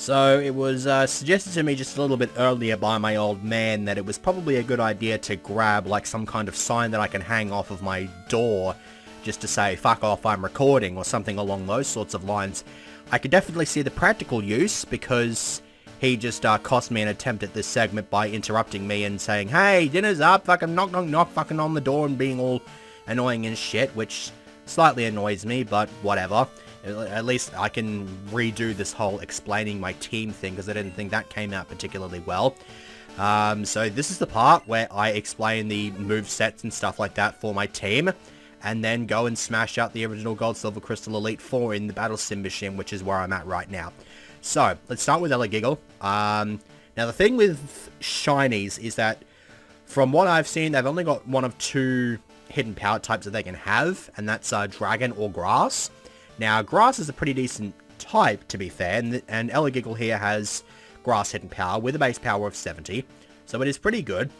So it was suggested to me just a little bit earlier by my old man that it was probably a good idea to grab like some kind of sign that I can hang off of my door just to say, fuck off, I'm recording, or something along those sorts of lines. I could definitely see the practical use, because he just cost me an attempt at this segment by interrupting me and saying, hey, dinner's up, fucking knock, knock, knock, fucking on the door, and being all annoying and shit, which slightly annoys me, but whatever. At least I can redo this whole explaining my team thing, because I didn't think that came out particularly well. So this is the part where I explain the move sets and stuff like that for my team, and then go and smash out the original Gold Silver Crystal Elite 4 in the Battle Sim machine, which is where I'm at right now. So, let's start with Ella Giggle. Now the thing with Shinies is that, from what I've seen, they've only got one of two hidden power types that they can have, and that's Dragon or Grass. Now, Grass is a pretty decent type, to be fair, and Ella Giggle here has Grass hidden power with a base power of 70, so it is pretty good.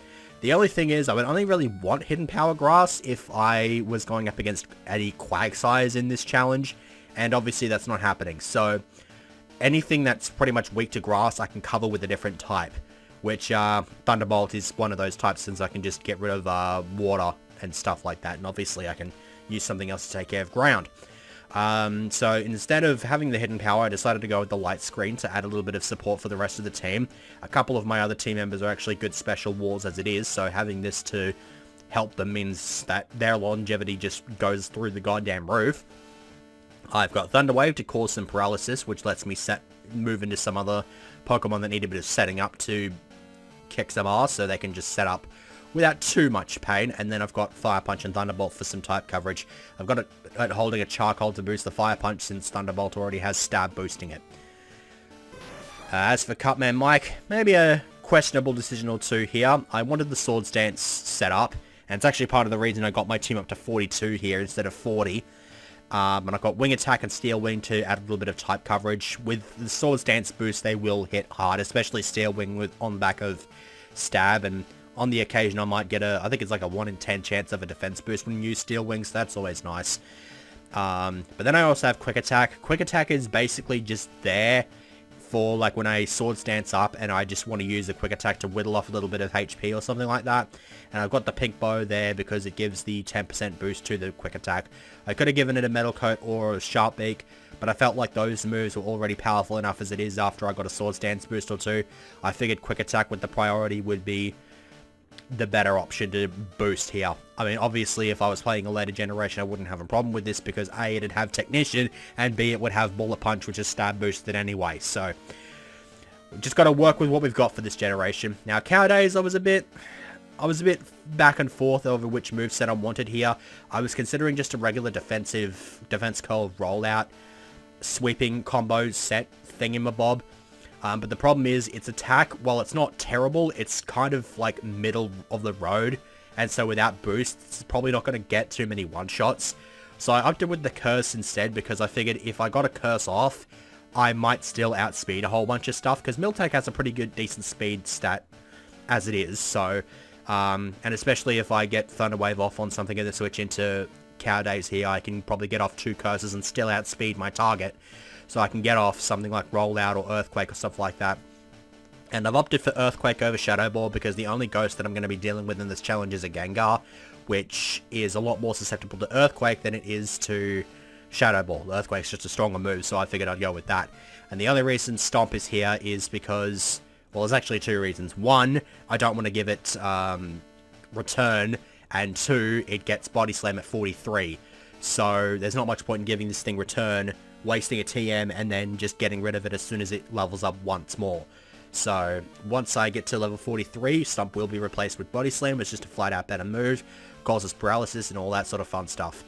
The only thing is, I would only really want hidden power Grass if I was going up against any Quagsires in this challenge, and obviously that's not happening. So anything that's pretty much weak to Grass, I can cover with a different type, which Thunderbolt is one of those types, since I can just get rid of water and stuff like that, and obviously I can use something else to take care of ground. So instead of having the hidden power, I decided to go with the light screen to add a little bit of support for the rest of the team. A couple of my other team members are actually good special walls as it is, so having this to help them means that their longevity just goes through the goddamn roof. I've got Thunder Wave to cause some paralysis, which lets me move into some other Pokemon that need a bit of setting up to kick some ass, so they can just set up without too much pain. And then I've got Fire Punch and Thunderbolt for some type coverage. I've got it holding a Charcoal to boost the Fire Punch, since Thunderbolt already has Stab boosting it. As for Cutman Mike, maybe a questionable decision or two here. I wanted the Swords Dance set up, and it's actually part of the reason I got my team up to 42 here instead of 40. And I've got Wing Attack and Steel Wing to add a little bit of type coverage. With the Swords Dance boost, they will hit hard, especially Steel Wing on the back of Stab, and on the occasion I might get I think it's like a 1 in 10 chance of a defense boost when you use Steel Wings, so that's always nice. But then I also have Quick Attack. Quick Attack is basically just there for like when I Swords Dance up and I just want to use the Quick Attack to whittle off a little bit of HP or something like that. And I've got the Pink Bow there because it gives the 10% boost to the Quick Attack. I could have given it a Metal Coat or a Sharp Beak, but I felt like those moves were already powerful enough as it is after I got a Swords Dance boost or two. I figured Quick Attack with the priority would be the better option to boost here. I mean, obviously, if I was playing a later generation, I wouldn't have a problem with this because A, it'd have Technician, and B, it would have Bullet Punch, which is stab boosted anyway. So, we've just got to work with what we've got for this generation. Now, Cowardays, I was a bit back and forth over which moveset I wanted here. I was considering just a regular defense curl rollout, sweeping combos set thingamabob. But the problem is, its attack, while it's not terrible, it's kind of like middle of the road. And so without boost, it's probably not going to get too many one-shots. So I opted with the Curse instead, because I figured if I got a Curse off, I might still outspeed a whole bunch of stuff. Because Miltank has a pretty good, decent speed stat as it is. So, and especially if I get Thunder Wave off on something and then switch into Cowardays here, I can probably get off 2 Curses and still outspeed my target. So I can get off something like Rollout or Earthquake or stuff like that. And I've opted for Earthquake over Shadow Ball because the only ghost that I'm going to be dealing with in this challenge is a Gengar, which is a lot more susceptible to Earthquake than it is to Shadow Ball. Earthquake's just a stronger move, so I figured I'd go with that. And the only reason Stomp is here is because, well, there's actually 2 reasons. 1, I don't want to give it Return, and 2, it gets Body Slam at 43. So there's not much point in giving this thing Return, wasting a TM, and then just getting rid of it as soon as it levels up once more. So, once I get to level 43, Stomp will be replaced with Body Slam. It's just a flat out better move, causes paralysis and all that sort of fun stuff.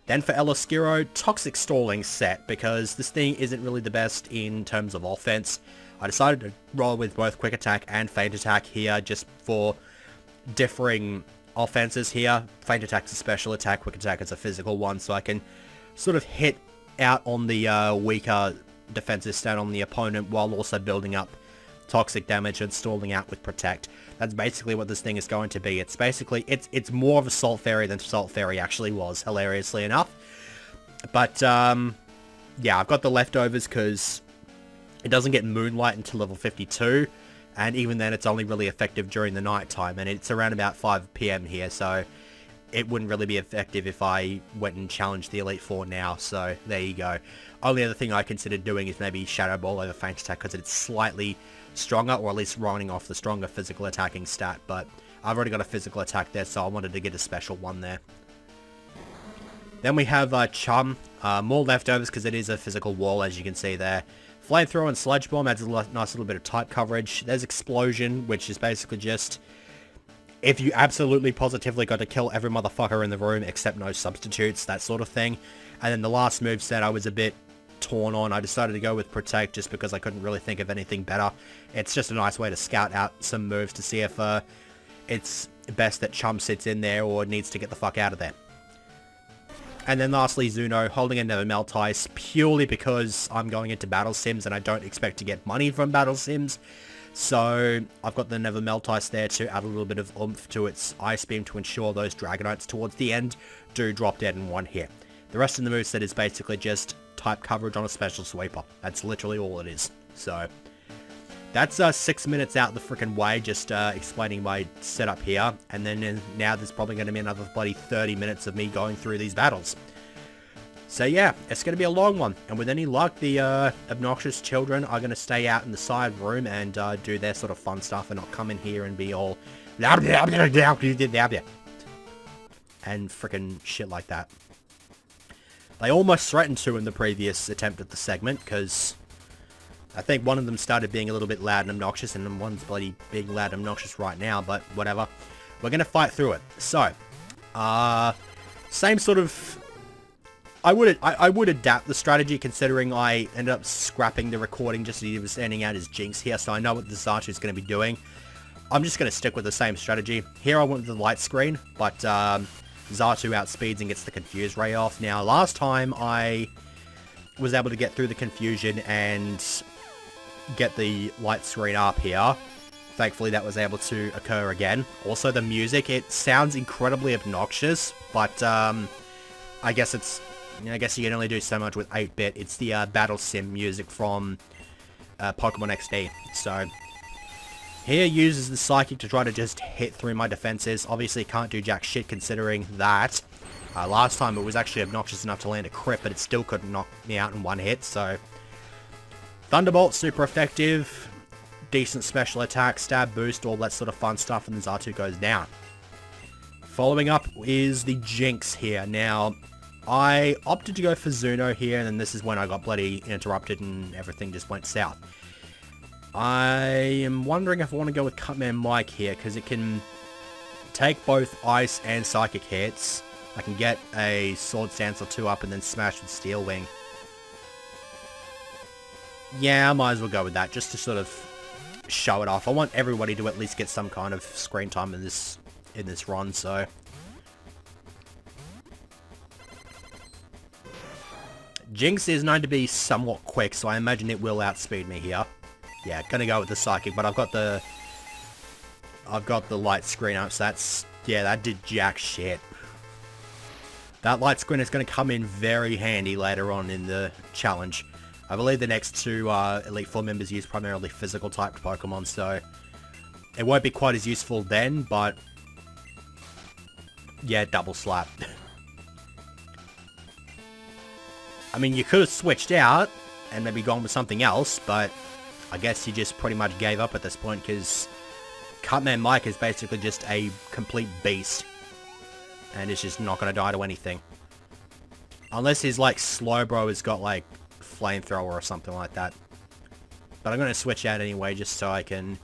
Then for Eloskiro, Toxic Stalling set, because this thing isn't really the best in terms of offense. I decided to roll with both Quick Attack and Feint Attack here, just for differing offenses here. Feint Attack's a special attack, Quick Attack is a physical one, so I can sort of hit out on the weaker defensive stat on the opponent while also building up toxic damage and stalling out with Protect. That's basically what this thing is going to be. It's basically, it's more of a Salt Fairy than Salt Fairy actually was, hilariously enough. But, yeah, I've got the leftovers because It doesn't get moonlight until level 52, and even then it's only really effective during the night time, and it's around about 5 PM here, so it wouldn't really be effective if I went and challenged the Elite Four now, so there you go. Only other thing I considered doing is maybe Shadow Ball over Faint Attack, because it's slightly stronger, or at least running off the stronger physical attacking stat, but I've already got a physical attack there, so I wanted to get a special one there. Then we have Chum, more leftovers because it is a physical wall, as you can see there. Flamethrower and Sludge Bomb adds a nice little bit of type coverage. There's Explosion, which is basically just if you absolutely positively got to kill every motherfucker in the room except no substitutes, that sort of thing. And then the last moveset I was a bit torn on. I decided to go with Protect just because I couldn't really think of anything better. It's just a nice way to scout out some moves to see if it's best that Chum sits in there or needs to get the fuck out of there. And then lastly, Zuno, holding a Never Melt Ice, purely because I'm going into Battle Sims and I don't expect to get money from Battle Sims. So I've got the Never Melt Ice there to add a little bit of oomph to its Ice Beam to ensure those Dragonites towards the end do drop dead in one hit. The rest of the moveset is basically just type coverage on a special sweeper. That's literally all it is. So that's 6 minutes out the freaking way, just explaining my setup here. And then now there's probably going to be another bloody 30 minutes of me going through these battles. So yeah, it's going to be a long one. And with any luck, the obnoxious children are going to stay out in the side room and do their sort of fun stuff and not come in here and be all and freaking shit like that. They almost threatened to in the previous attempt at the segment, because I think one of them started being a little bit loud and obnoxious, and one's bloody being loud and obnoxious right now, but whatever. We're going to fight through it. So, same sort of... I would adapt the strategy, considering I ended up scrapping the recording just as he was standing out as Jinx here, so I know what the Zatu is going to be doing. I'm just going to stick with the same strategy. Here I went with the light screen, but Zatu outspeeds and gets the Confuse Ray off. Now, last time I was able to get through the confusion and get the light screen up here. Thankfully, that was able to occur again. Also, the music, it sounds incredibly obnoxious, but I guess it's... I guess you can only do so much with 8-bit. It's the Battle Sim music from Pokemon XD. So, here uses the Psychic to try to just hit through my defenses. Obviously, can't do jack shit considering that. Last time it was actually obnoxious enough to land a crit, but it still couldn't knock me out in one hit, so... Thunderbolt, super effective. Decent special attack, stab boost, all that sort of fun stuff, and the Zatu goes down. Following up is the Jinx here. Now, I opted to go for Zuno here, and then this is when I got bloody interrupted and everything just went south. I am wondering if I want to go with Cutman Mike here, because it can take both Ice and Psychic hits. I can get a Sword Stance or two up and then smash with Steel Wing. Yeah, I might as well go with that, just to sort of show it off. I want everybody to at least get some kind of screen time in this run, so... Jinx is known to be somewhat quick, so I imagine it will outspeed me here. Yeah, gonna go with the Psychic, but I've got the light screen up, so that's... Yeah, that did jack shit. That light screen is gonna come in very handy later on in the challenge. I believe the next two Elite Four members use primarily physical-typed Pokemon, so it won't be quite as useful then, but yeah, double slap. I mean, you could have switched out and maybe gone with something else, but I guess you just pretty much gave up at this point, because Cutman Mike is basically just a complete beast, and it's just not going to die to anything. Unless his, like, Slowbro has got, like, Flamethrower or something like that. But I'm going to switch out anyway, just so I can...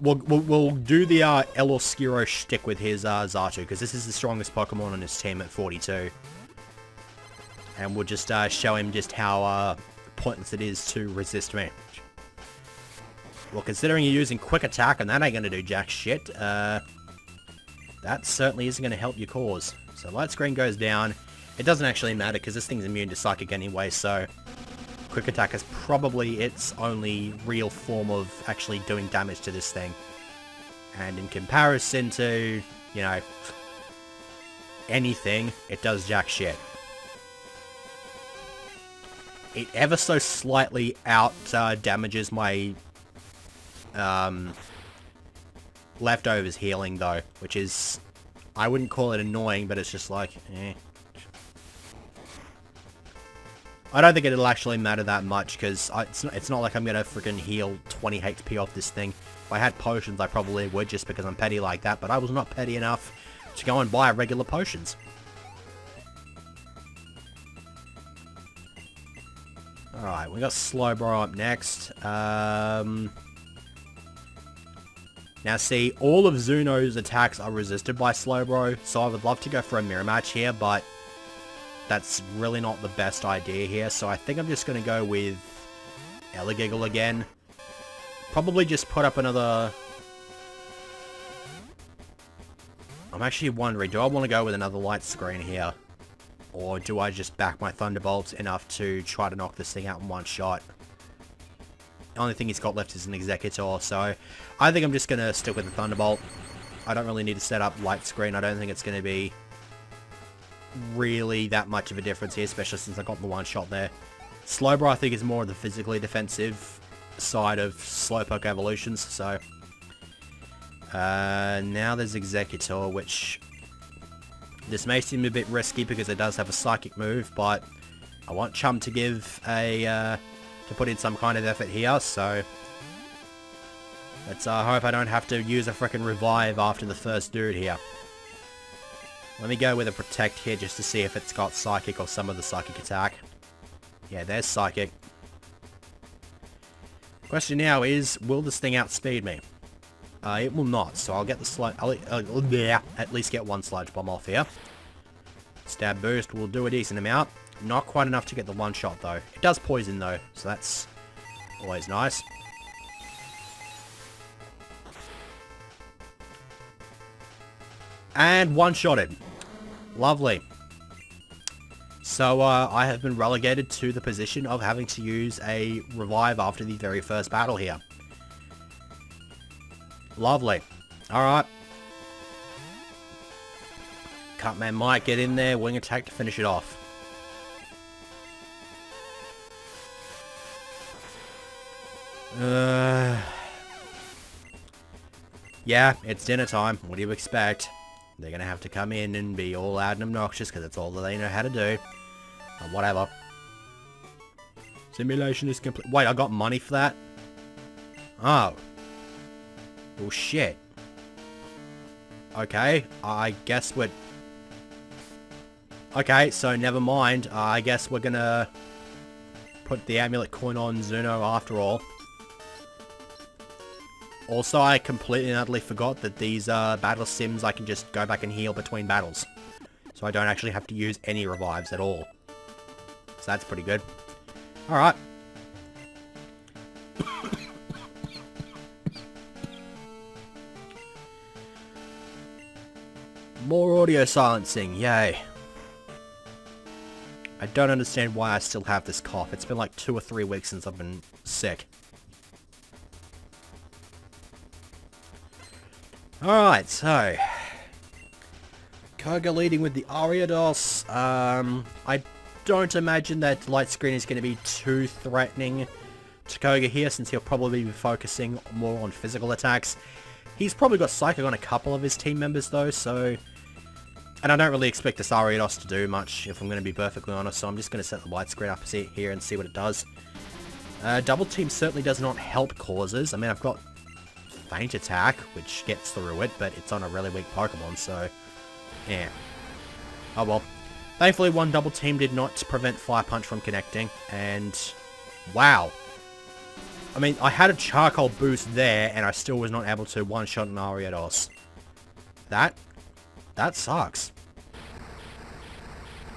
We'll do the El Oscuro shtick with his Zatu, because this is the strongest Pokemon on his team at 42. And we'll just show him just how pointless it is to resist me. Well, considering you're using Quick Attack, and that ain't going to do jack shit, that certainly isn't going to help your cause. So Light Screen goes down. It doesn't actually matter, because this thing's immune to Psychic anyway, so... Quick Attack is probably its only real form of actually doing damage to this thing. And in comparison to, you know, anything, it does jack shit. It ever so slightly out damages my leftovers healing though, which is, I wouldn't call it annoying, but it's just like, eh. I don't think it'll actually matter that much, because it's not like I'm going to freaking heal 20 HP off this thing. If I had potions, I probably would, just because I'm petty like that, but I was not petty enough to go and buy regular potions. Alright, we got Slowbro up next. Now see, all of Zuno's attacks are resisted by Slowbro, so I would love to go for a mirror match here, but that's really not the best idea here, so I think I'm just going to go with Elligiggle again. Probably just put up another... I'm actually wondering, do I want to go with another light screen here? Or do I just back my Thunderbolts enough to try to knock this thing out in one shot? The only thing he's got left is an Executor, so I think I'm just going to stick with the Thunderbolt. I don't really need to set up light screen. I don't think it's going to be really that much of a difference here, especially since I got the one shot there. Slowbro, I think, is more of the physically defensive side of Slowpoke evolutions, so... now there's Executor, which... this may seem a bit risky because it does have a Psychic move, but I want Chum to give a... to put in some kind of effort here, so... let's hope I don't have to use a frickin' revive after the first dude here. Let me go with a Protect here just to see if it's got Psychic or some of the Psychic attack. Yeah, there's Psychic. Question now is, will this thing outspeed me? It will not, so I'll get the Sludge... at least get one Sludge Bomb off here. Stab Boost will do a decent amount. Not quite enough to get the one shot though. It does poison though, so that's always nice. And one-shotted. Lovely. So, I have been relegated to the position of having to use a revive after the very first battle here. Lovely. Alright. Cutman might get in there, wing attack to finish it off. Yeah, it's dinner time. What do you expect? They're gonna have to come in and be all loud and obnoxious because that's all that they know how to do. But whatever. Simulation is complete. Wait, I got money for that? Oh. Well, shit. Okay, I guess we're... okay, so never mind. I guess we're gonna put the amulet coin on Zuno after all. Also, I completely and utterly forgot that these battle sims, I can just go back and heal between battles. So I don't actually have to use any revives at all. So that's pretty good. Alright. More audio silencing, yay. I don't understand why I still have this cough. It's been like 2 or 3 weeks since I've been sick. Alright, so... Koga leading with the Ariados. I don't imagine that light screen is going to be too threatening to Koga here, since he'll probably be focusing more on physical attacks. He's probably got Psychic on a couple of his team members though, so... and I don't really expect this Ariados to do much, if I'm going to be perfectly honest, so I'm just going to set the light screen up here and see what it does. Double Team certainly does not help causes. I mean, I've got Faint Attack, which gets through it, but it's on a really weak Pokemon, so... yeah. Oh well. Thankfully, one Double Team did not prevent Fire Punch from connecting, and... wow. I mean, I had a Charcoal boost there, and I still was not able to one-shot an Ariados. That sucks.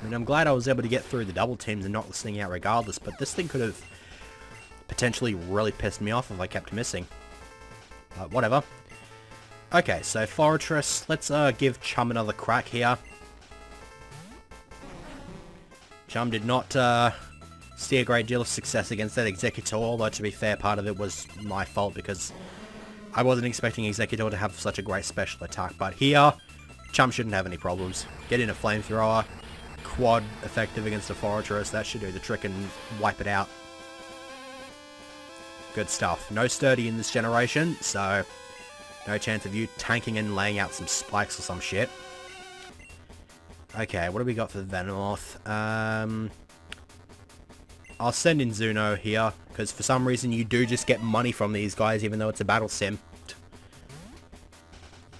I mean, I'm glad I was able to get through the Double Teams and not listening out regardless, but this thing could have potentially really pissed me off if I kept missing. But whatever. Okay, so Fortress, let's give Chum another crack here. Chum did not see a great deal of success against that Executor, although to be fair, part of it was my fault because I wasn't expecting Executor to have such a great special attack. But here, Chum shouldn't have any problems. Get in a Flamethrower, quad effective against a Fortress. That should do the trick and wipe it out. Good stuff. No sturdy in this generation, so no chance of you tanking and laying out some spikes or some shit. Okay, what do we got for the Venomoth? I'll send in Zuno here, because for some reason you do just get money from these guys, even though it's a battle sim.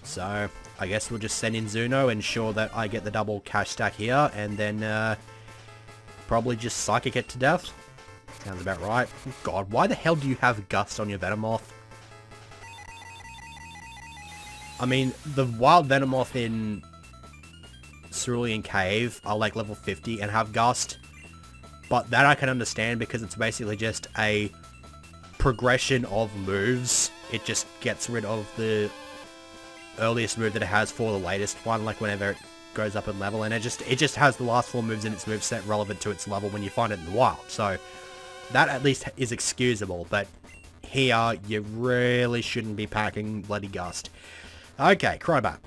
So, I guess we'll just send in Zuno, ensure that I get the double cash stack here, and then probably just Psychic it to death. Sounds about right. God, why the hell do you have Gust on your Venomoth? I mean, the wild Venomoth in Cerulean Cave are like level 50 and have Gust. But that I can understand because it's basically just a progression of moves. It just gets rid of the earliest move that it has for the latest one, like whenever it goes up in level, and it just has the last 4 moves in its moveset relevant to its level when you find it in the wild. So that at least is excusable, but here you really shouldn't be packing bloody Gust. Okay, Crobat.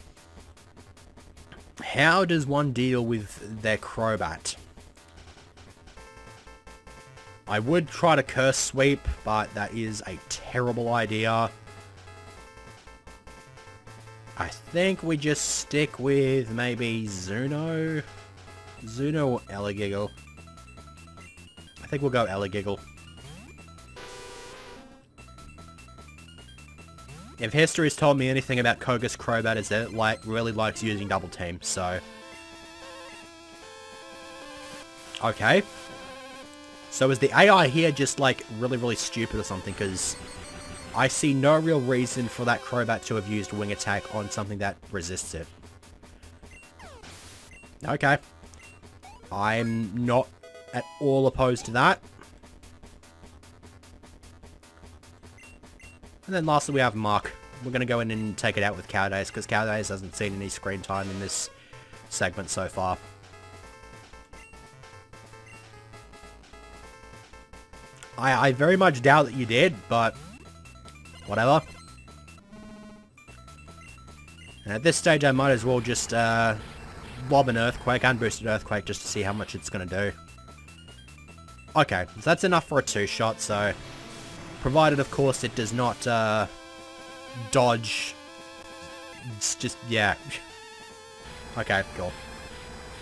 How does one deal with their Crobat? I would try to Curse Sweep, but that is a terrible idea. I think we just stick with maybe Zuno? Zuno or Elegiggle? I think we'll go Elegiggle. If history's told me anything about Koga's Crobat, is that it really likes using double team, so... Okay. So is the AI here just like really stupid or something? Because I see no real reason for that Crobat to have used Wing Attack on something that resists it. Okay. I'm not at all opposed to that. And then lastly we have Mark. We're going to go in and take it out with Cowdays, because Cowdays hasn't seen any screen time in this segment so far. I very much doubt that you did, but whatever. And at this stage I might as well just lob an Earthquake and boosted Earthquake just to see how much it's going to do. Okay, so that's enough for a 2-shot, so provided of course it does not dodge. It's just, yeah. Okay, cool.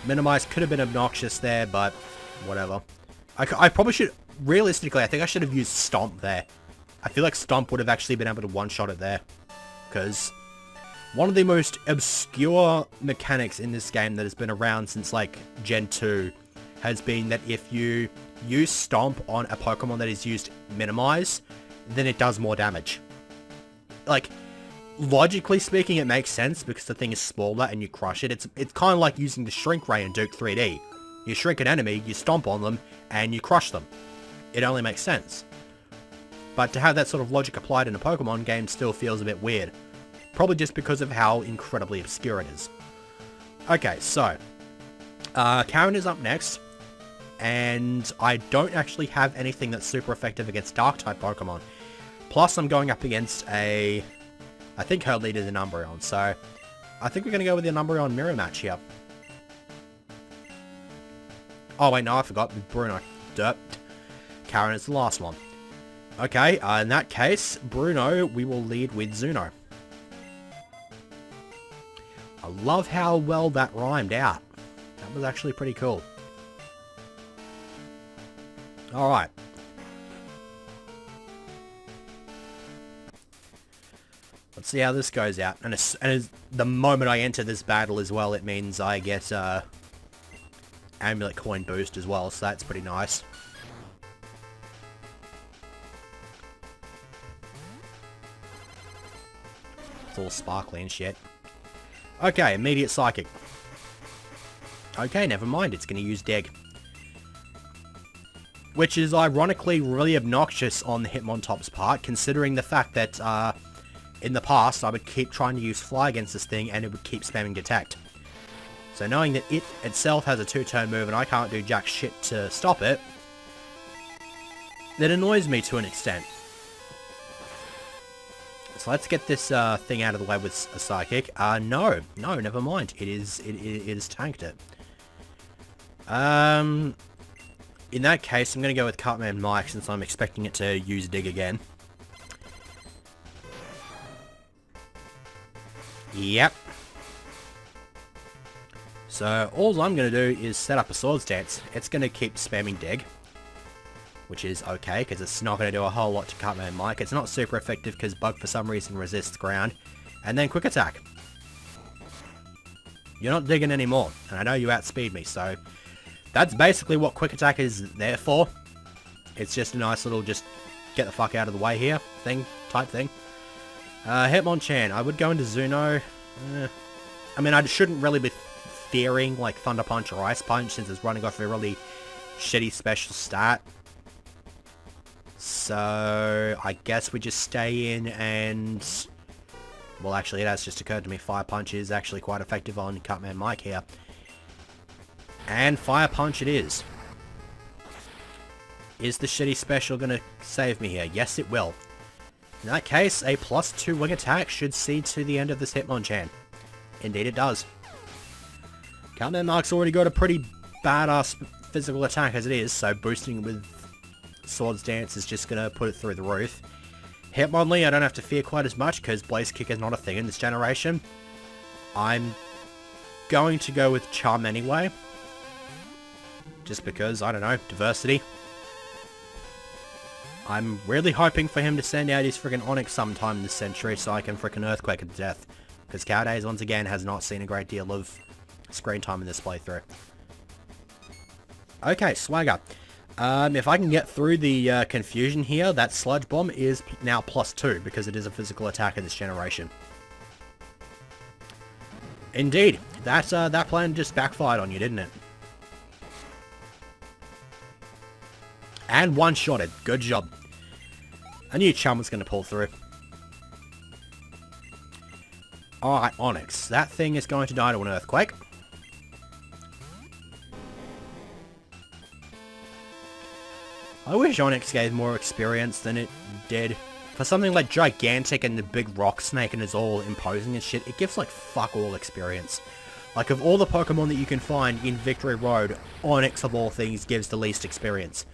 Minimize could have been obnoxious there, but whatever. I probably should... Realistically, I think I should have used Stomp there. I feel like Stomp would have actually been able to one-shot it there. Because one of the most obscure mechanics in this game that has been around since, like, Gen 2 has been that if you use Stomp on a Pokemon that is used Minimize, then it does more damage. Like, logically speaking, it makes sense because the thing is smaller and you crush it. It's kind of like using the Shrink Ray in Duke 3D. You shrink an enemy, you stomp on them, and you crush them. It only makes sense. But to have that sort of logic applied in a Pokemon game still feels a bit weird. Probably just because of how incredibly obscure it is. Okay, so Karen is up next. And I don't actually have anything that's super effective against Dark-type Pokemon. Plus, I'm going up against a... I think her lead is an Umbreon, so... I think we're going to go with the Umbreon mirror match here. Oh, wait, no, I forgot. With Bruno. Derp. Karen is the last one. Okay, in that case, Bruno, we will lead with Zuno. I love how well that rhymed out. That was actually pretty cool. Alright. Let's see how this goes out. And as the moment I enter this battle as well, it means I get Amulet Coin boost as well, so that's pretty nice. It's all sparkly and shit. Okay, immediate Psychic. Okay, never mind, it's going to use Dig. Which is ironically really obnoxious on the Hitmontop's part, considering the fact that in the past I would keep trying to use Fly against this thing and it would keep spamming Detect. So knowing that it itself has a 2-turn move and I can't do jack shit to stop it, that annoys me to an extent. So let's get this thing out of the way with a Psychic. No, never mind. It is tanked it. In that case, I'm going to go with Cartman Mike since I'm expecting it to use Dig again. Yep. So, all I'm going to do is set up a Swords Dance. It's going to keep spamming Dig, which is okay, because it's not going to do a whole lot to Cartman Mike. It's not super effective because Bug, for some reason, resists ground. And then Quick Attack. You're not digging anymore, and I know you outspeed me, so that's basically what Quick Attack is there for. It's just a nice little just get the fuck out of the way here type thing. Hitmonchan, I would go into Zuno. I mean, I shouldn't really be fearing like Thunder Punch or Ice Punch since it's running off a really shitty special stat. So I guess we just stay in and... Well, actually, it has just occurred to me Fire Punch is actually quite effective on Cartman Mike here. And Fire Punch it is. Is the shitty special going to save me here? Yes, it will. In that case, a +2 wing attack should see to the end of this Hitmonchan. Indeed it does. Cartman Mike's already got a pretty badass physical attack as it is, so boosting with Swords Dance is just going to put it through the roof. Hitmonlee, I don't have to fear quite as much because Blaze Kick is not a thing in this generation. I'm going to go with Charm anyway. Just because, I don't know, diversity. I'm really hoping for him to send out his freaking Onix sometime this century so I can freaking Earthquake it to death. Because Cow Days, once again, has not seen a great deal of screen time in this playthrough. Okay, Swagger. If I can get through the confusion here, that Sludge Bomb is now +2 because it is a physical attack in this generation. Indeed, that plan just backfired on you, didn't it? And one-shotted. Good job. I knew Chum was going to pull through. Alright, Onix. That thing is going to die to an Earthquake. I wish Onix gave more experience than it did. For something like Gigantic and the big rock snake and is all imposing and shit, it gives like fuck all experience. Like of all the Pokemon that you can find in Victory Road, Onix of all things gives the least experience.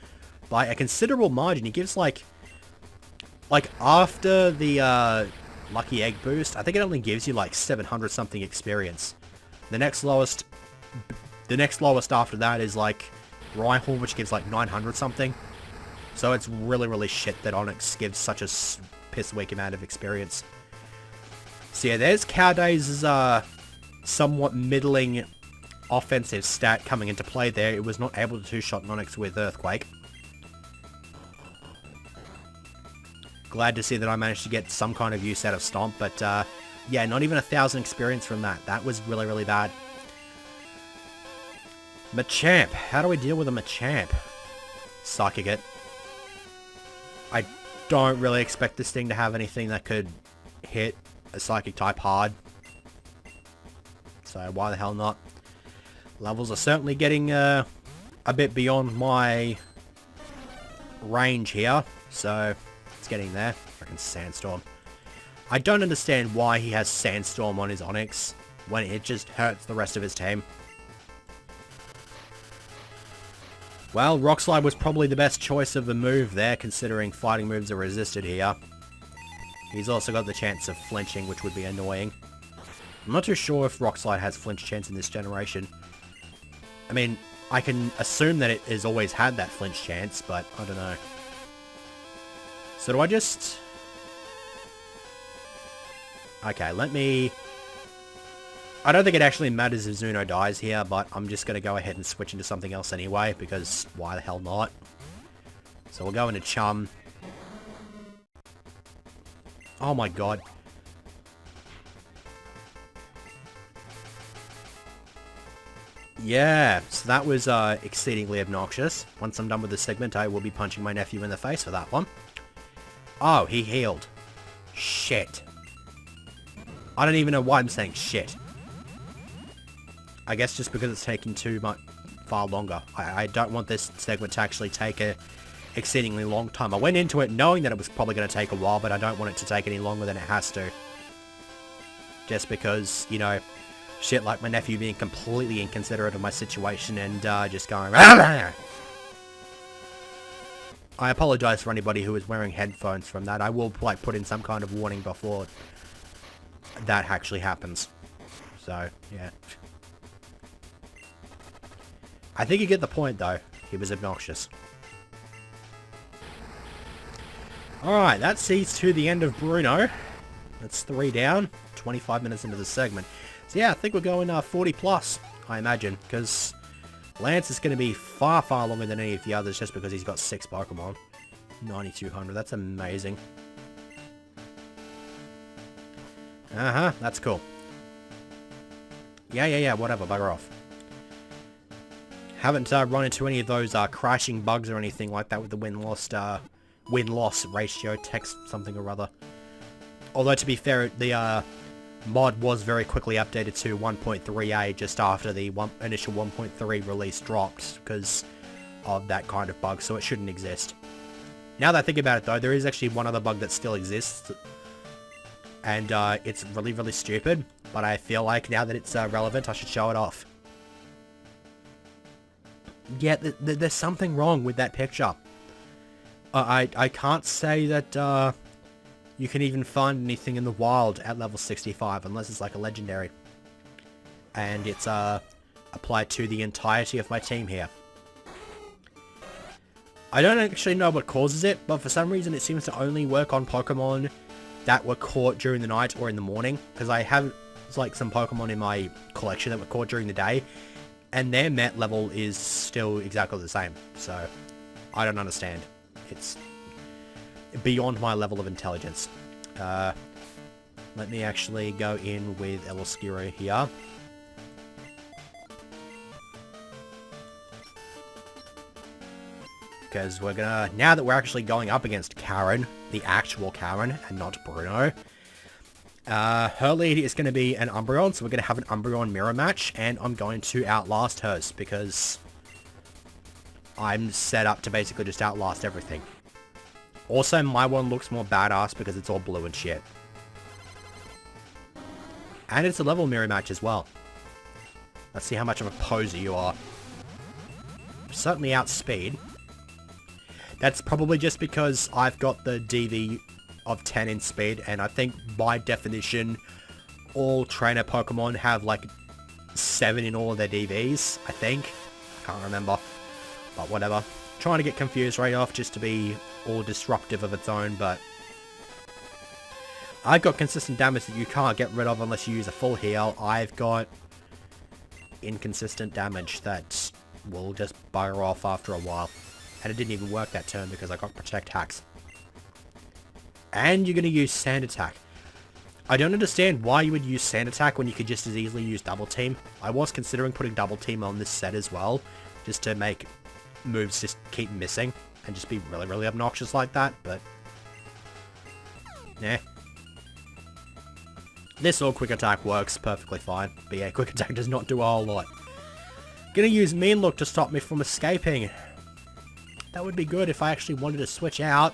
By a considerable margin, it gives like after the Lucky Egg boost, I think it only gives you like 700 something experience. The next lowest after that is like Rhyhorn, which gives like 900 something. So it's really, really shit that Onix gives such a piss-weak amount of experience. So yeah, there's Cow Days' somewhat middling offensive stat coming into play there. It was not able to two-shot Onix with Earthquake. Glad to see that I managed to get some kind of use out of Stomp, but yeah, not even 1,000 experience from that. That was really, really bad. Machamp. How do we deal with a Machamp? Psychic it. I don't really expect this thing to have anything that could hit a Psychic type hard. So why the hell not? Levels are certainly getting a bit beyond my range here. So it's getting there. Freaking Sandstorm. I don't understand why he has Sandstorm on his Onix when it just hurts the rest of his team. Well, Rock Slide was probably the best choice of the move there, considering fighting moves are resisted here. He's also got the chance of flinching, which would be annoying. I'm not too sure if Rock Slide has flinch chance in this generation. I mean, I can assume that it has always had that flinch chance, but I don't know. So do I just... Okay, let me... I don't think it actually matters if Zuno dies here, but I'm just going to go ahead and switch into something else anyway, because why the hell not? So we'll go into Chum. Oh my god. Yeah, so that was exceedingly obnoxious. Once I'm done with this segment, I will be punching my nephew in the face for that one. Oh, he healed. Shit. I don't even know why I'm saying shit. I guess just because it's taking far longer. I don't want this segment to actually take a exceedingly long time. I went into it knowing that it was probably going to take a while, but I don't want it to take any longer than it has to. Just because, you know, Shit like my nephew being completely inconsiderate of my situation and just going... I apologize for anybody who is wearing headphones from that. I will like put in some kind of warning before that actually happens. So, yeah. I think you get the point, though. He was obnoxious. Alright, that sees to the end of Bruno. That's 3 down, 25 minutes into the segment. So yeah, I think we're going 40 plus, I imagine, because Lance is going to be far, far longer than any of the others just because he's got 6 Pokemon. 9,200, that's amazing. Uh-huh, that's cool. Yeah, whatever, bugger off. Haven't run into any of those crashing bugs or anything like that with the win-loss ratio text something or other. Although, to be fair, the mod was very quickly updated to 1.3a just after the initial 1.3 release dropped because of that kind of bug, so it shouldn't exist. Now that I think about it, though, there is actually one other bug that still exists, and it's really, really stupid, but I feel like now that it's relevant, I should show it off. Yeah, there's something wrong with that picture. I can't say that you can even find anything in the wild at level 65 unless it's like a legendary. And it's applied to the entirety of my team here. I don't actually know what causes it, but for some reason it seems to only work on Pokemon that were caught during the night or in the morning. Because I have like some Pokemon in my collection that were caught during the day, and their Met level is still exactly the same. So I don't understand. It's beyond my level of intelligence. Let me actually go in with Eloskiro here. Because we're gonna, now that we're actually going up against Karen, the actual Karen, and not Bruno, her lead is going to be an Umbreon, so we're going to have an Umbreon mirror match, and I'm going to outlast hers, because I'm set up to basically just outlast everything. Also, my one looks more badass because it's all blue and shit. And it's a level mirror match as well. Let's see how much of a poser you are. Certainly outspeed. That's probably just because I've got the DV of 10 in speed, and I think by definition, all trainer Pokemon have like 7 in all of their DVs, I think. Can't remember, but whatever. Trying to get confused right off just to be all disruptive of its own, but I've got consistent damage that you can't get rid of unless you use a full heal. I've got inconsistent damage that will just bugger off after a while. And it didn't even work that turn because I got Protect Hacks. And you're going to use Sand Attack. I don't understand why you would use Sand Attack when you could just as easily use Double Team. I was considering putting Double Team on this set as well, just to make moves just keep missing and just be really, really obnoxious like that, but nah. This or Quick Attack works perfectly fine, but yeah, Quick Attack does not do a whole lot. Gonna use Mean Look to stop me from escaping. That would be good if I actually wanted to switch out.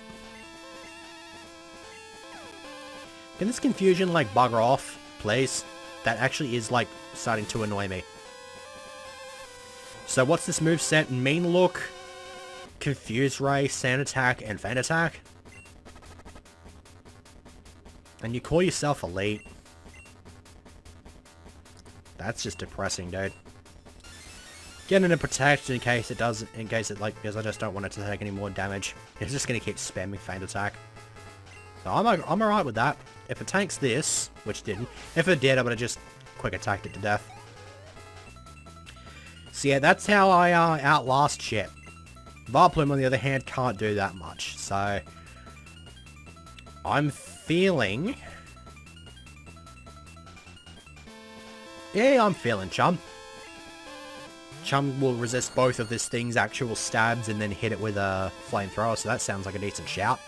Can this confusion, like, bugger off, please? That actually is, like, starting to annoy me. So what's this moveset? Mean Look, Confuse Ray, Sand Attack, and Feint Attack? And you call yourself Elite? That's just depressing, dude. Getting a Protect in case it does, because I just don't want it to take any more damage. It's just going to keep spamming Feint Attack. So I'm alright with that. If it tanks this, which didn't, if it did, I would have just Quick Attacked it to death. So yeah, that's how I outlast shit. Vileplume, on the other hand, can't do that much. So I'm feeling... yeah, I'm feeling Chum. Chum will resist both of this thing's actual stabs and then hit it with a flamethrower, so that sounds like a decent shout.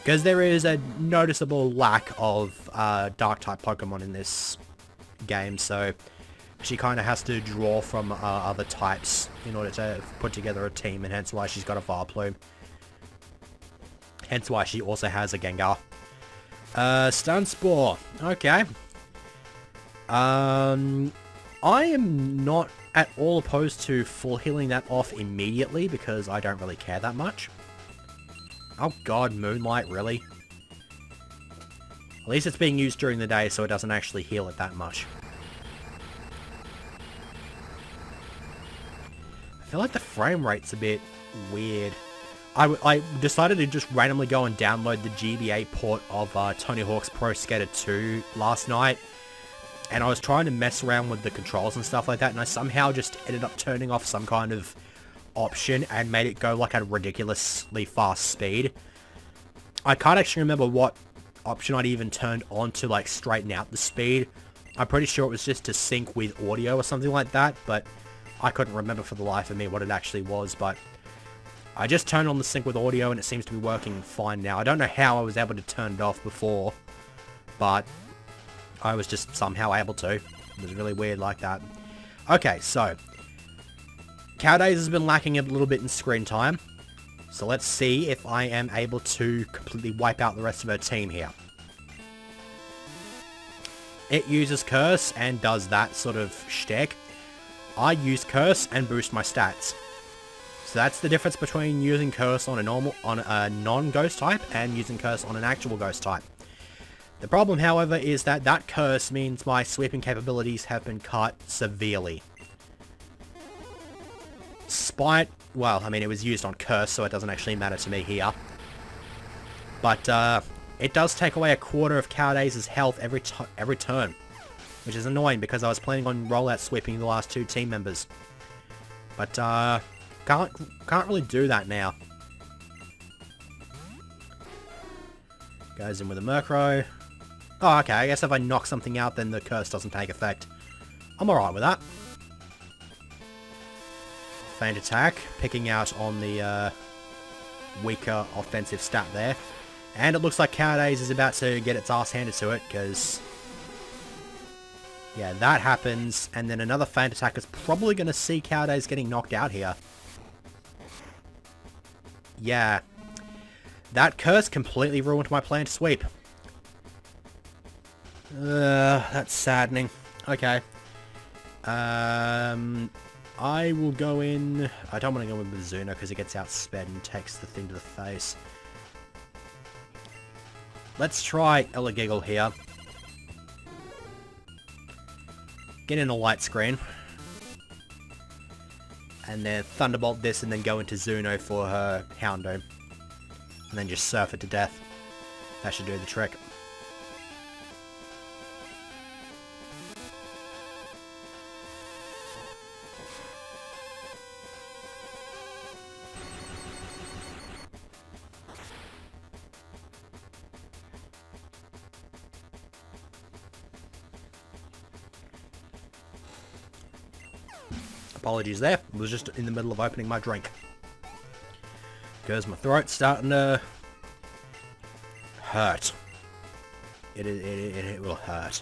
Because there is a noticeable lack of Dark-type Pokemon in this game, so she kind of has to draw from other types in order to put together a team, and hence why she's got a Vileplume. Hence why she also has a Gengar. Stun Spore. Okay. I am not at all opposed to full healing that off immediately because I don't really care that much. Oh god, Moonlight, really? At least it's being used during the day so it doesn't actually heal it that much. I feel like the frame rate's a bit weird. I decided to just randomly go and download the GBA port of Tony Hawk's Pro Skater 2 last night. And I was trying to mess around with the controls and stuff like that, and I somehow just ended up turning off some kind of option and made it go like at a ridiculously fast speed. I can't actually remember what option I'd even turned on to like straighten out the speed. I'm pretty sure it was just to sync with audio or something like that, but I couldn't remember for the life of me what it actually was. But I just turned on the sync with audio and it seems to be working fine now. I don't know how I was able to turn it off before, but I was just somehow able to. It was really weird like that. Okay, so Cow Days has been lacking a little bit in screen time. So let's see if I am able to completely wipe out the rest of her team here. It uses Curse and does that sort of shtick. I use Curse and boost my stats. So that's the difference between using Curse on a non-ghost type and using Curse on an actual ghost type. The problem, however, is that that Curse means my sweeping capabilities have been cut severely. Spite, well, I mean, it was used on Curse, so it doesn't actually matter to me here. But it does take away a quarter of Cow Days' health every turn, which is annoying because I was planning on rollout sweeping the last two team members. But can't really do that now. Goes in with a Murkrow. Oh, okay, I guess if I knock something out, then the Curse doesn't take effect. I'm alright with that. Feint Attack, picking out on the weaker offensive stat there. And it looks like Cow Days is about to get its ass handed to it, because yeah, that happens, and then another Feint Attack is probably going to see Cow Days getting knocked out here. Yeah. That Curse completely ruined my plan to sweep. That's saddening. Okay. I will go in... I don't want to go in with Zuno because it gets outsped and takes the thing to the face. Let's try Elagiggle here. Get in a light screen. And then Thunderbolt this and then go into Zuno for her Houndoom. And then just surf it to death. That should do the trick. Apologies there, I was just in the middle of opening my drink. Because my throat's starting to hurt. It will hurt.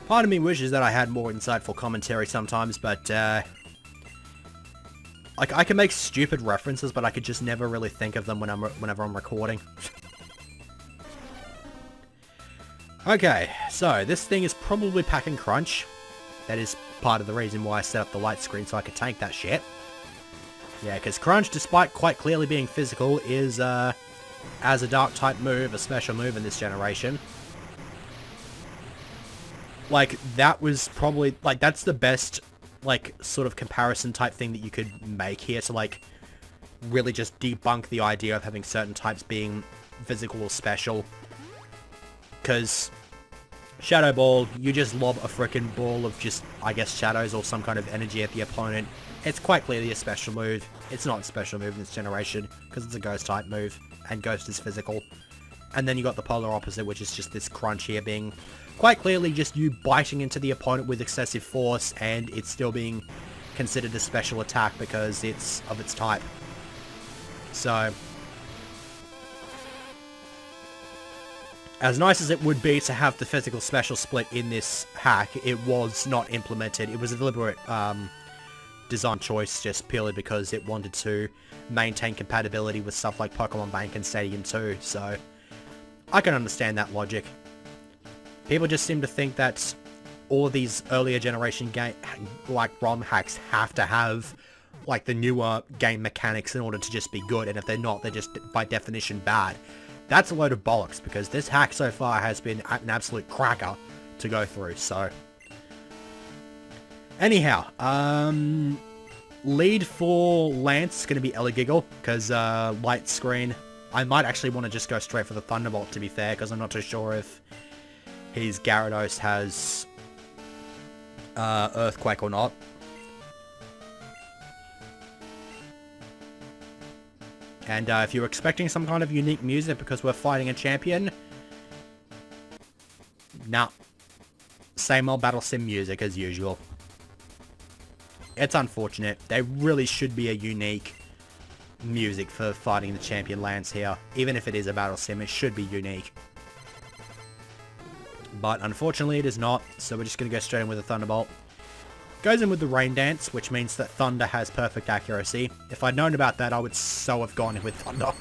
Part of me wishes that I had more insightful commentary sometimes, but like I can make stupid references, but I could just never really think of them whenever I'm recording. Okay, so this thing is probably packing Crunch. That is part of the reason why I set up the light screen so I could tank that shit. Yeah, because Crunch, despite quite clearly being physical, is, as a dark type move, a special move in this generation. Like, that was probably, like, that's the best, like, sort of comparison type thing that you could make here to, like, really just debunk the idea of having certain types being physical or special. Because Shadow Ball, you just lob a frickin' ball of just, I guess, shadows or some kind of energy at the opponent. It's quite clearly a special move. It's not a special move in this generation, because it's a Ghost type move, and Ghost is physical. And then you got the polar opposite, which is just this Crunch here being quite clearly just you biting into the opponent with excessive force, and it's still being considered a special attack because it's of its type. So, as nice as it would be to have the physical special split in this hack, it was not implemented. It was a deliberate design choice just purely because it wanted to maintain compatibility with stuff like Pokemon Bank and Stadium 2, so I can understand that logic. People just seem to think that all of these earlier generation game, like ROM hacks, have to have like the newer game mechanics in order to just be good, and if they're not, they're just by definition bad. That's a load of bollocks, because this hack so far has been an absolute cracker to go through. So anyhow, lead for Lance is going to be Giggle, because light screen. I might actually want to just go straight for the Thunderbolt, to be fair, because I'm not too sure if his Gyarados has Earthquake or not. And if you're expecting some kind of unique music because we're fighting a champion, nah. Same old Battle Sim music as usual. It's unfortunate. There really should be a unique music for fighting the champion Lance here. Even if it is a Battle Sim, it should be unique. But unfortunately it is not, so we're just going to go straight in with a Thunderbolt. Goes in with the Rain Dance, which means that Thunder has perfect accuracy. If I'd known about that, I would so have gone in with Thunder.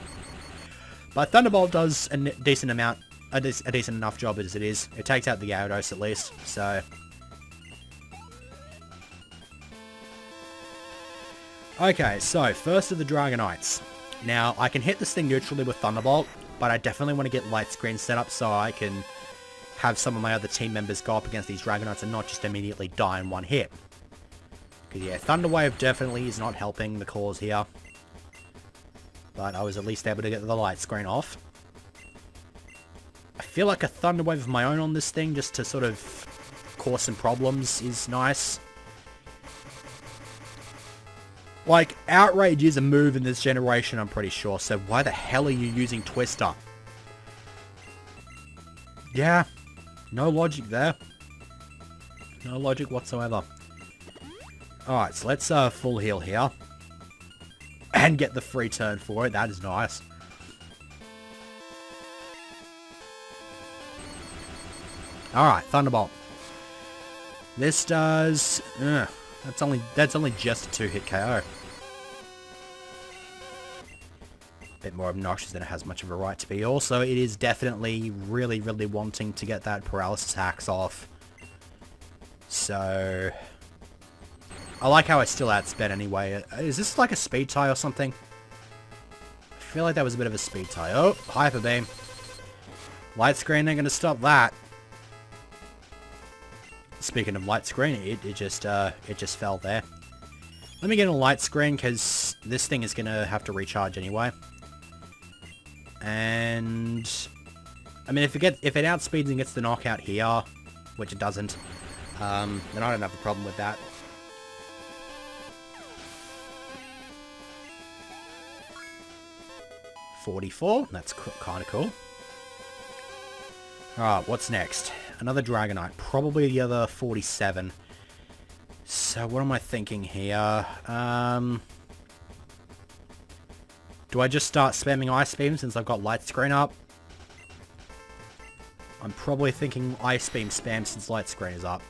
But Thunderbolt does a decent amount, a decent enough job as it is. It takes out the Gyarados at least, so... Okay, so first of the Dragonites. Now, I can hit this thing neutrally with Thunderbolt, but I definitely want to get Light Screen set up so I can have some of my other team members go up against these Dragonites and not just immediately die in one hit. Because yeah, Thunder Wave definitely is not helping the cause here. But I was at least able to get the Light Screen off. I feel like a Thunder Wave of my own on this thing just to sort of cause some problems is nice. Like, Outrage is a move in this generation, I'm pretty sure, so why the hell are you using Twister? Yeah, no logic there. No logic whatsoever. Alright, so let's full heal here. And get the free turn for it, that is nice. Alright, Thunderbolt. This does... that's only just a 2-hit KO. Bit more obnoxious than it has much of a right to be. Also, it is definitely really, really wanting to get that paralysis hacks off. So... I like how I still outsped anyway. Is this like a speed tie or something? I feel like that was a bit of a speed tie. Oh, Hyper Beam. Light Screen ain't gonna stop that. Speaking of Light Screen, it just fell there. Let me get a Light Screen, because this thing is gonna have to recharge anyway. And I mean, if it outspeeds and gets the knockout here, which it doesn't, then I don't have a problem with that. $44, that's kind of cool. Alright, what's next? Another Dragonite, probably the other 47. So what am I thinking here? Do I just start spamming Ice Beam since I've got Light Screen up? I'm probably thinking Ice Beam spam since Light Screen is up.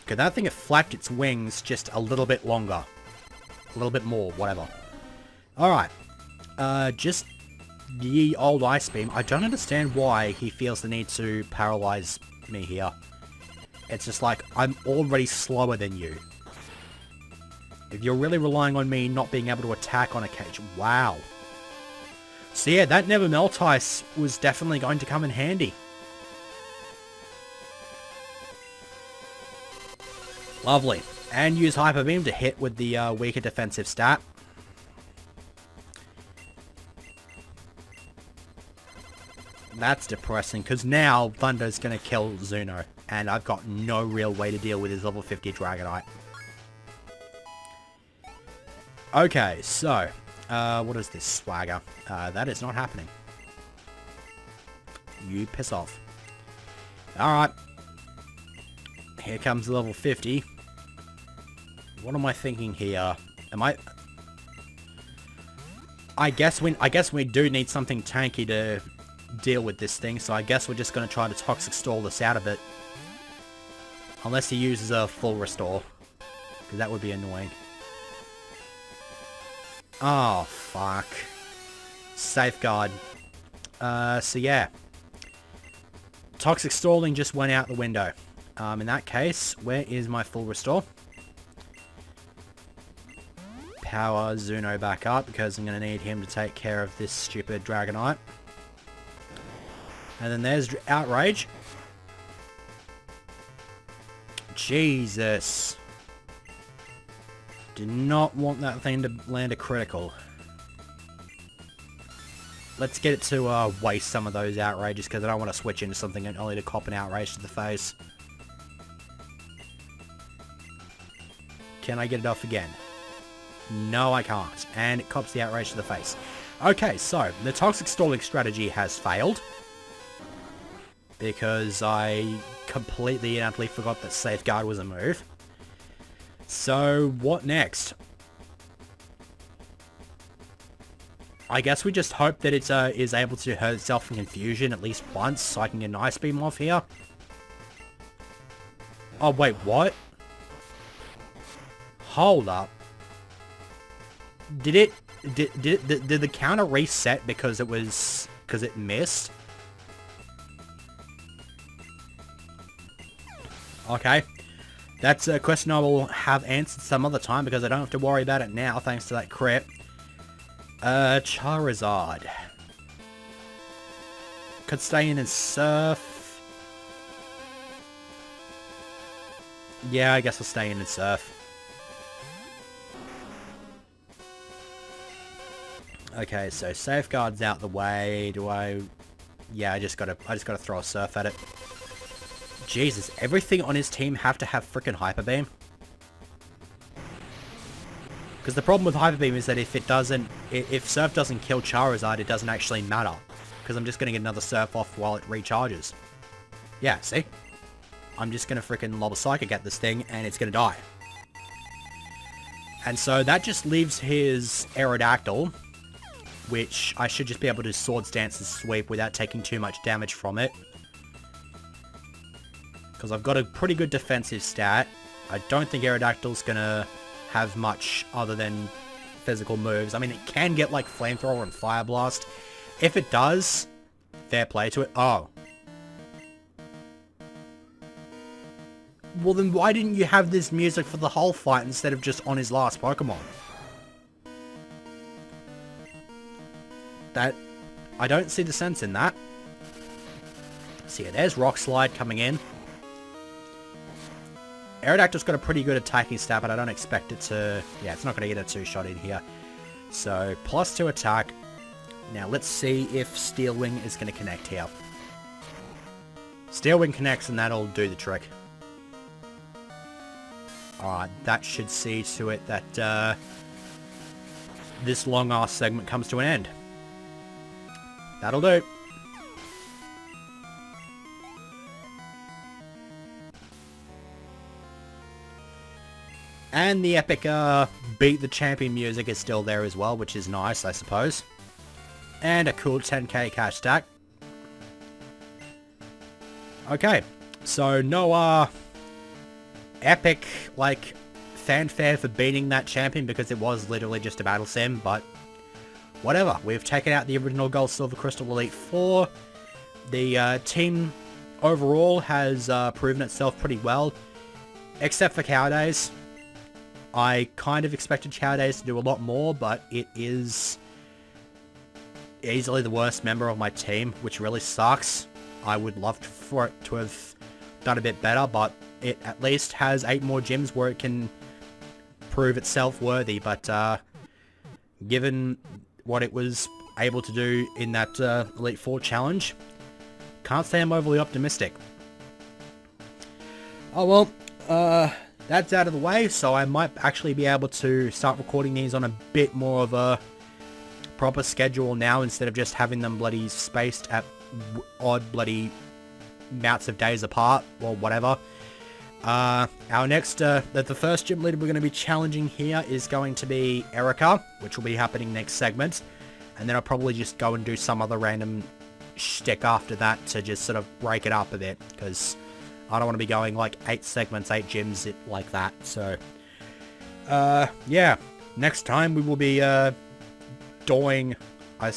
Okay, that thing, it flapped its wings just a little bit longer. A little bit more, whatever. Alright. Just the old Ice Beam. I don't understand why he feels the need to paralyze me here. It's just like, I'm already slower than you. If you're really relying on me not being able to attack on occasion. Wow. So yeah, that Never Melt Ice was definitely going to come in handy. Lovely. And use Hyper Beam to hit with the weaker defensive stat. That's depressing, because now Thunder's going to kill Zuno. And I've got no real way to deal with his level 50 Dragonite. Okay, so, what is this swagger? That is not happening. You piss off. Alright. Here comes level 50. What am I thinking here? I guess we do need something tanky to deal with this thing, so I guess we're just going to try to Toxic Stall this out of it. Unless he uses a full restore. Because that would be annoying. Oh, fuck. Safeguard. So yeah. toxic stalling just went out the window. In that case, where is my full restore? Power Zuno back up because I'm going to need him to take care of this stupid Dragonite. And then there's Outrage. Jesus. Do not want that thing to land a critical. Let's get it to waste some of those Outrages because I don't want to switch into something only to cop an Outrage to the face. Can I get it off again? No, I can't. And it cops the Outrage to the face. Okay, so the toxic stalling strategy has failed. Because I completely and utterly forgot that Safeguard was a move. So, what next? I guess we just hope that it is able to hurt itself in Confusion at least once, so I can get an Ice Beam off here. Oh, wait, what? Hold up. Did the counter reset because it missed? Okay. That's a question I will have answered some other time because I don't have to worry about it now thanks to that crit. Charizard. Could stay in and surf. Yeah, I guess I'll stay in and surf. Okay, so Safeguard's out the way. Do I... Yeah, I just gotta throw a surf at it. Jesus, everything on his team have to have frickin' Hyper Beam. Because the problem with Hyper Beam is that if Surf doesn't kill Charizard, it doesn't actually matter. Because I'm just gonna get another Surf off while it recharges. Yeah, see? I'm just gonna frickin' lob a Psychic at this thing, and it's gonna die. And so that just leaves his Aerodactyl, which I should just be able to Swords Dance and Sweep without taking too much damage from it. Because I've got a pretty good defensive stat. I don't think Aerodactyl's gonna have much other than physical moves. I mean, it can get like Flamethrower and Fire Blast. If it does, fair play to it. Oh. Well then why didn't you have this music for the whole fight instead of just on his last Pokemon? I don't see the sense in that. So yeah, there's Rock Slide coming in. Aerodactyl's got a pretty good attacking stat, but I don't expect it to... Yeah, it's not going to get a two-shot in here. So, +2 attack. Now, let's see if Steel Wing is going to connect here. Steel Wing connects, and that'll do the trick. Alright, that should see to it that this long-ass segment comes to an end. That'll do. And the epic Beat the Champion music is still there as well, which is nice, I suppose. And a cool 10k cash stack. Okay, so no epic, like, fanfare for beating that champion because it was literally just a battle sim, but whatever. We've taken out the original Gold Silver Crystal Elite Four. The team overall has proven itself pretty well, except for Cow Days. I kind of expected Cow Days to do a lot more, but it is easily the worst member of my team, which really sucks. I would love for it to have done a bit better, but it at least has 8 more gyms where it can prove itself worthy, but given what it was able to do in that Elite Four challenge, can't say I'm overly optimistic. Oh well, that's out of the way, so I might actually be able to start recording these on a bit more of a proper schedule now, instead of just having them bloody spaced at odd bloody amounts of days apart, or whatever. Our next, the first gym leader we're going to be challenging here is going to be Erica, which will be happening next segment. And then I'll probably just go and do some other random shtick after that to just sort of break it up a bit, because I don't want to be going like 8 segments, 8 gyms, like that. So, yeah, next time we will be, doing, I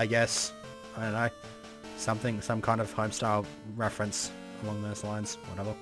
guess, I don't know, some kind of homestyle reference along those lines. Whatever.